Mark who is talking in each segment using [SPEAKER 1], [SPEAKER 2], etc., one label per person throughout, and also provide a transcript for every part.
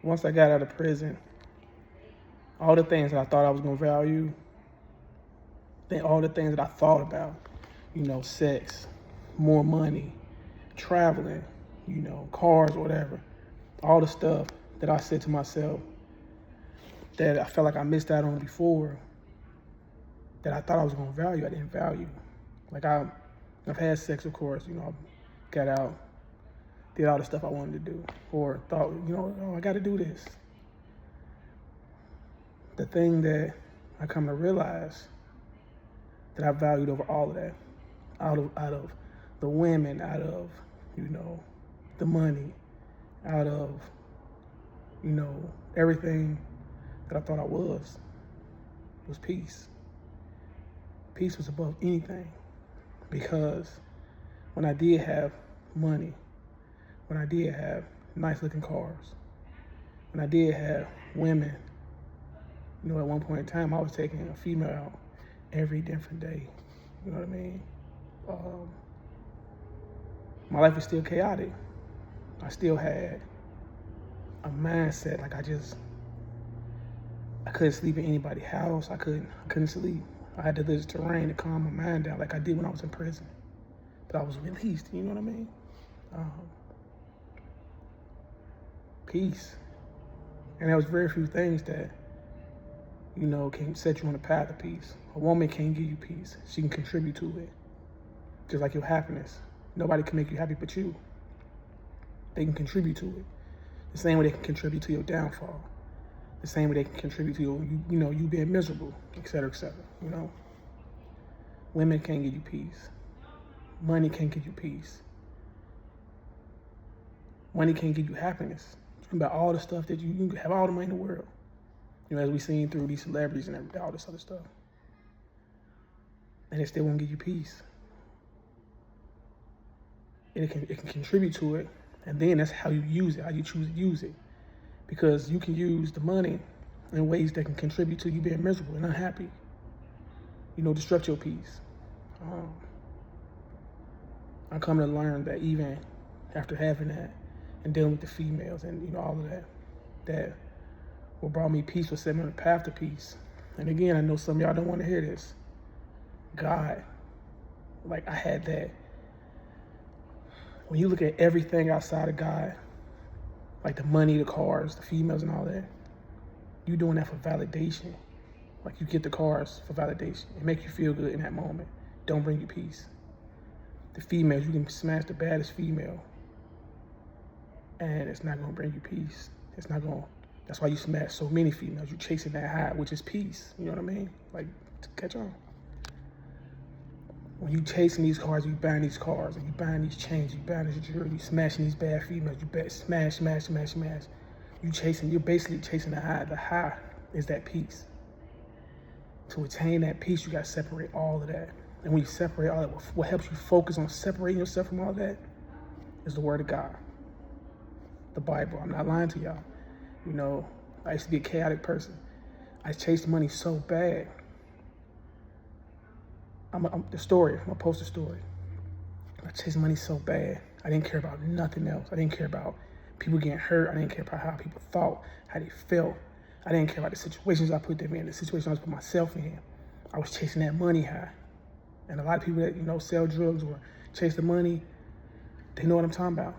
[SPEAKER 1] once I got out of prison, all the things that I thought I was going to value, then all the things that I thought about, sex, more money, traveling, cars, whatever, all the stuff that I said to myself that I felt like I missed out on before, that I thought I was going to value, I didn't value. Like I've had sex, of course, got out, did all the stuff I wanted to do, or thought, I got to do this. The thing that I come to realize that I valued over all of that, out of the women, out of, the money, out of, everything that I thought I was peace. Peace was above anything, because when I did have money, when I did have nice looking cars, when I did have women, at one point in time I was taking a female out every different day. You know what I mean? My life was still chaotic. I still had a mindset like I couldn't sleep in anybody's house. I couldn't sleep. I had to listen to rain to calm my mind down like I did when I was in prison. But I was released, you know what I mean? Peace. And there was very few things that, can set you on the path of peace. A woman can't give you peace. She can contribute to it. Just like your happiness. Nobody can make you happy but you. They can contribute to it. The same way they can contribute to your downfall. The same way they can contribute to you being miserable, et cetera, et cetera, Women can't give you peace. Money can't give you peace. Money can't give you happiness. About all the stuff that you can have all the money in the world. As we've seen through these celebrities and all this other stuff. And it still won't give you peace. And it can contribute to it, and then that's how you use it, how you choose to use it. Because you can use the money in ways that can contribute to you being miserable and unhappy. Disrupt your peace. I come to learn that even after having that and dealing with the females and all of that what brought me peace was set me on the path to peace. And again, I know some of y'all don't want to hear this. God, like I had that. When you look at everything outside of God, like the money, the cars, the females and all that, you doing that for validation. Like you get the cars for validation. It make you feel good in that moment. Don't bring you peace. The females, you can smash the baddest female, and it's not gonna bring you peace. It's not gonna. That's why you smash so many females. You're chasing that high, which is peace. You know what I mean? Like, catch on. When you chasing these cars, you buying these cars, and you buying these chains, you buying this jewelry, you smashing these bad females, you smash. You're basically chasing the high. The high is that peace. To attain that peace, you gotta separate all of that. And when you separate all that, what helps you focus on separating yourself from all that is the word of God. The Bible. I'm not lying to y'all. I used to be a chaotic person. I chased money so bad. I'm gonna post a story. I chased money so bad. I didn't care about nothing else. I didn't care about people getting hurt. I didn't care about how people thought, how they felt. I didn't care about the situations I put them in, the situations I was putting myself in. I was chasing that money high. And a lot of people that, sell drugs or chase the money, they know what I'm talking about.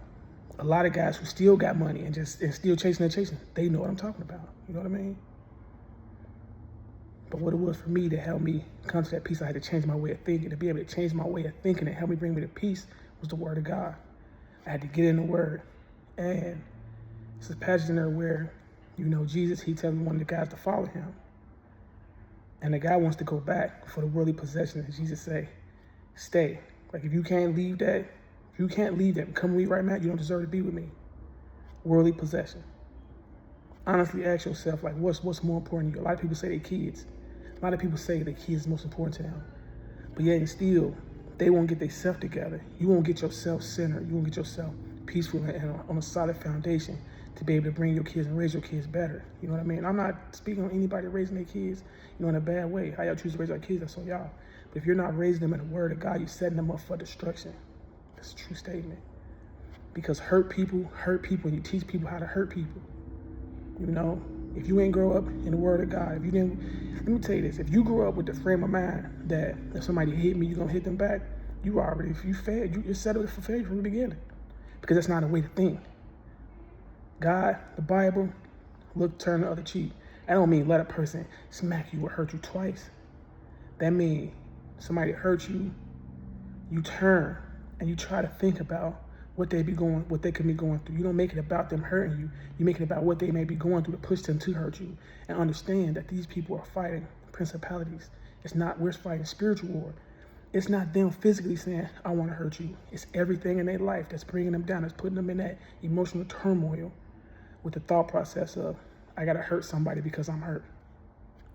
[SPEAKER 1] A lot of guys who still got money and still chasing, they know what I'm talking about. You know what I mean? But what it was for me to help me come to that peace, I had to change my way of thinking. To be able to change my way of thinking and help me bring me to peace was the word of God. I had to get in the word. And there's a passage in there where, Jesus, he tells one of the guys to follow him. And the guy wants to go back for the worldly possessions. And Jesus say, stay. Like if you can't leave that, come with me right now, you don't deserve to be with me. Worldly possession. Honestly ask yourself, like, what's more important to you? A lot of people say their kids. A lot of people say their kids is most important to them. But yet and still, they won't get themselves together. You won't get yourself centered. You won't get yourself peaceful and on a solid foundation to be able to bring your kids and raise your kids better. You know what I mean? I'm not speaking on anybody raising their kids, in a bad way. How y'all choose to raise your kids, that's on y'all. But if you're not raising them in the word of God, you're setting them up for destruction. That's a true statement. Because hurt people, and you teach people how to hurt people. You know, if you ain't grow up in the word of God, if you didn't, let me tell you this, if you grew up with the frame of mind that if somebody hit me, you're going to hit them back, you already, if you failed, you're settled for failure from the beginning. Because that's not a way to think. God, the Bible, look, turn the other cheek. I don't mean let a person smack you or hurt you twice. That means somebody hurt you, you turn and you try to think about what they could be going through. You don't make it about them hurting you. You make it about what they may be going through to push them to hurt you. And understand that these people are fighting principalities. We're fighting spiritual war. It's not them physically saying, I want to hurt you. It's everything in their life that's bringing them down, that's putting them in that emotional turmoil with the thought process of, I got to hurt somebody because I'm hurt.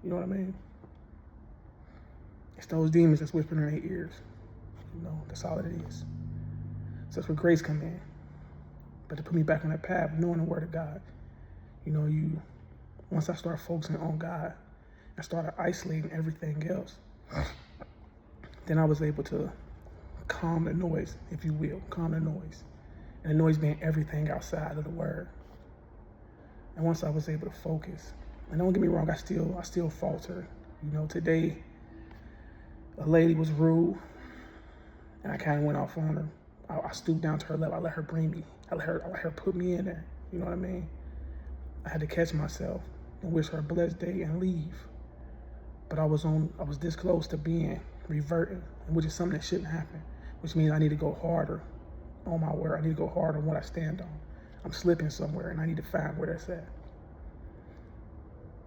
[SPEAKER 1] You know what I mean? It's those demons that's whispering in their ears. You know, that's all it is. So that's where grace come in. But to put me back on that path, knowing the word of God, you know, once I started focusing on God and started isolating everything else, then I was able to calm the noise, if you will, calm the noise. And the noise being everything outside of the word. And once I was able to focus, and don't get me wrong, I still falter. You know, today, a lady was rude, and I kind of went off on her. I stooped down to her level. I let her bring me. I let her put me in there. You know what I mean? I had to catch myself and wish her a blessed day and leave. But I was this close to being reverting, which is something that shouldn't happen, which means I need to go harder on my word. I need to go harder on what I stand on. I'm slipping somewhere, and I need to find where that's at.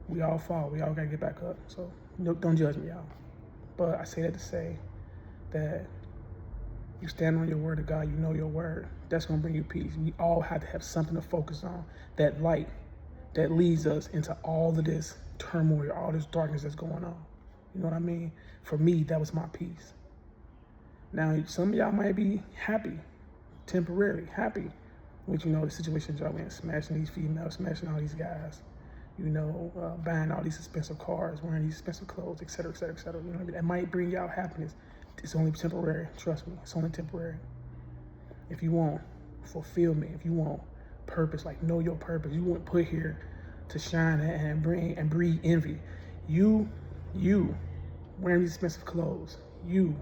[SPEAKER 1] We all fall. We all got to get back up. So don't judge me, y'all. But I say that to say that you stand on your word of God, you know your word. That's going to bring you peace. We all have to have something to focus on, that light that leads us into all of this turmoil, all this darkness that's going on. You know what I mean? For me, that was my peace. Now, some of y'all might be happy, temporarily happy with, you know, the situations y'all in, smashing these females, smashing all these guys, you know, buying all these expensive cars, wearing these expensive clothes, et cetera, et cetera, et cetera. You know, that might bring y'all happiness. It's only temporary. Trust me, it's only temporary. If you want fulfillment, if you want purpose, like know your purpose, you weren't put here to shine and breed envy. You wearing these expensive clothes, you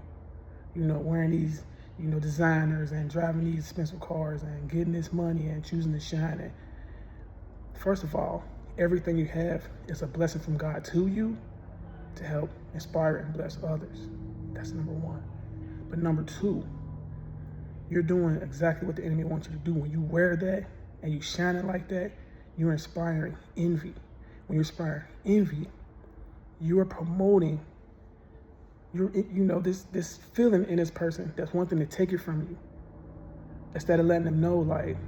[SPEAKER 1] know, wearing these, you know, designers and driving these expensive cars and getting this money and choosing to shine it. First of all, everything you have is a blessing from God to you to help inspire and bless others. That's number one. But number two, you're doing exactly what the enemy wants you to do. When you wear that and you shine it like that, you're inspiring envy. When you inspire envy, you are promoting this feeling in this person that's one thing to take it from you. Instead of letting them know, like,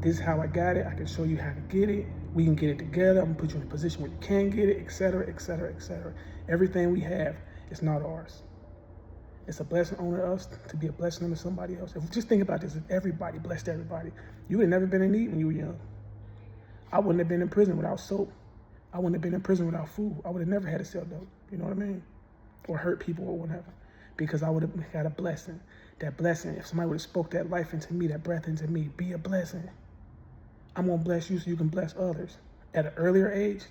[SPEAKER 1] this is how I got it, I can show you how to get it, we can get it together, I'm gonna put you in a position where you can get it, et cetera, et cetera, et cetera. Everything we have is not ours. It's a blessing on us to be a blessing to somebody else. If just think about this, if everybody blessed everybody, you would have never been in need when you were young. I wouldn't have been in prison without soap. I wouldn't have been in prison without food. I would have never had to sell dope. You know what I mean? Or hurt people or whatever. Because I would have had a blessing. That blessing, if somebody would have spoke that life into me, that breath into me, be a blessing. I'm going to bless you so you can bless others. At an earlier age,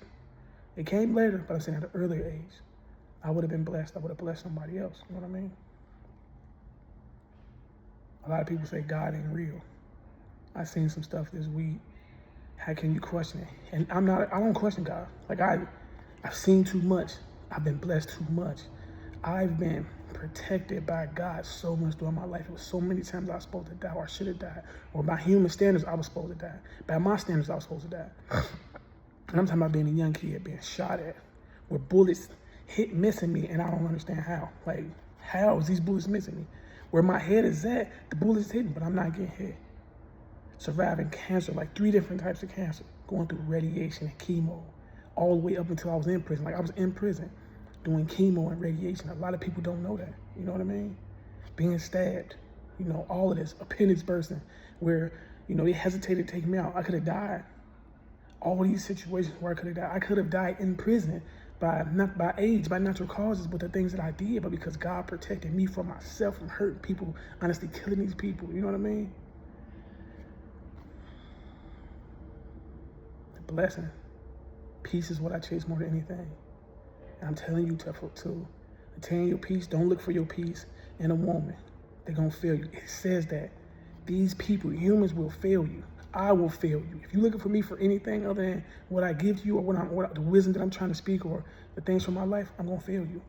[SPEAKER 1] it came later, but I'm saying at an earlier age, I would have been blessed. I would have blessed somebody else. You know what I mean? A lot of people say God ain't real. I seen some stuff this week. How can you question it? And I don't question God. Like I've seen too much. I've been blessed too much. I've been protected by God so much throughout my life. It was so many times I was supposed to die, or I should have died. Or by human standards, I was supposed to die. By my standards, I was supposed to die. And I'm talking about being a young kid, being shot at, with bullets missing me, and I don't understand how. Like, how is these bullets missing me? Where my head is at, the bullet's hitting, but I'm not getting hit. Surviving cancer, like 3 different types of cancer, going through radiation and chemo, all the way up until I was in prison. Like, I was in prison doing chemo and radiation. A lot of people don't know that. You know what I mean? Being stabbed, you know, all of this, appendix bursting, where, you know, they hesitated to take me out. I could have died. All these situations where I could have died. I could have died in prison not by age, by natural causes, but the things that I did, but because God protected me from myself, from hurting people, honestly killing these people. You know what I mean? The blessing. Peace is what I chase more than anything. And I'm telling you to attain your peace, don't look for your peace in a woman. They're going to fail you. It says that these people, humans, will fail you. I will fail you. If you're looking for me for anything other than what I give to you or the wisdom that I'm trying to speak or the things from my life, I'm going to fail you.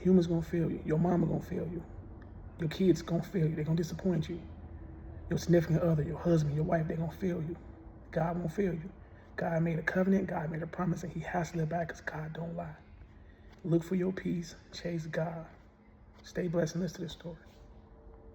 [SPEAKER 1] Humans going to fail you. Your mama going to fail you. Your kids going to fail you. They're going to disappoint you. Your significant other, your husband, your wife, they're going to fail you. God won't fail you. God made a covenant. God made a promise, and he has to live back because God don't lie. Look for your peace. Chase God. Stay blessed and listen to this story.